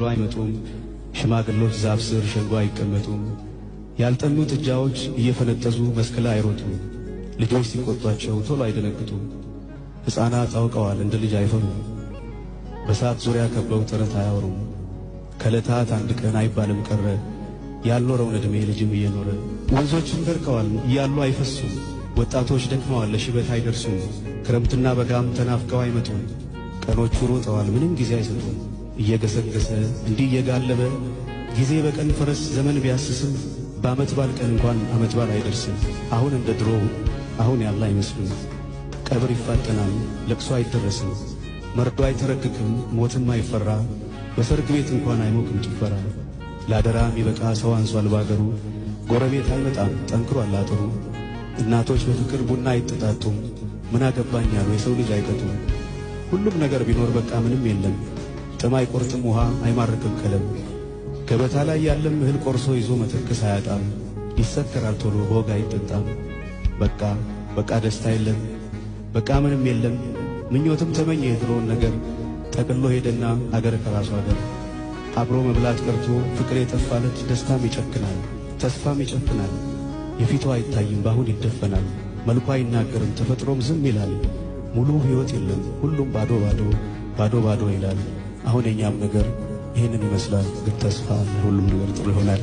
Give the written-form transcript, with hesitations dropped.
አይመጡም ሽማግሎች ዛፍ ስር ሸንጎ አይቀመጡም ያልጠኑት እጃዎች እየፈነጠዙ መስከላ አይሮጡም ልጆች ሲቆጧቸው ቶሎ አይደነግጡም ሕፃናት አውቀዋል እንደ ልጅ አይፈሩም በሳት ዙሪያ ከበው ተረት አያወሩም ከለታት አንድ ቀን አይባልም ቀረ ያልኖረውን ዕድሜ ልጅም እየኖረ ወንዞችም ደርቀዋል እያሉ አይፈሱም ወጣቶች ደክመዋል ለሽበት አይደርሱም ክረምትና በጋም ተናፍቀው አይመጡም ቀኖቹ ሮጠዋል ምንም ጊዜ አይሰጡም እየገሰገሰ እንዲህ እየጋለበ ጊዜ በቀን ፈረስ ዘመን ቢያስስም በዓመት ባል ቀን እንኳን ዓመት ባል አይደርስም አሁን እንደ ድሮ አሁን ያለ አይመስልም ቀብር ይፋጠናል ለቅሶ አይደረስም መርዶ አይተረክክም ሞትም አይፈራ በሰርግ ቤት እንኳን አይሞቅም ጭፈራ ላደራ የሚበቃ ሰው አንሷል ባገሩ ጎረቤት አይመጣም ጠንክሯል አጥሩ እናቶች በፍቅር ቡና አይጠጣጡም ምን አገባኝ ያሉ የሰው ልጅ አይቀጡም ሁሉም ነገር ቢኖር በቃ ምንም የለም ጥም አይቆርጥም ውሃ አይማርክም ከለም ገበታ ላይ ያለም እህል ቆርሶ ይዞ መተከስ አያጣም ይሰከራል ቶሎ በወግ አይጠጣም በቃ ደስታ የለም በቃ ምንም የለም ምኞትም ተመኘ የድሮውን ነገር ጠቅሎ ሄደና አገር ከራሱ አገር አብሮ መብላት ቀርቶ ፍቅር የጠፋለት ደስታም ይጨክናል ተስፋም ይጨክናል የፊቱ አይታይም ባሁን ይደፈናል መልኩ አይናገርም ተፈጥሮም ዝም ይላል ሙሉ ሕይወት የለም ሁሉም ባዶ ይላል አሁን የኛም ነገር ይሄንን ይመስላል ግን ተስፋ ሁሉም ነገር ጥሩ ይሆናል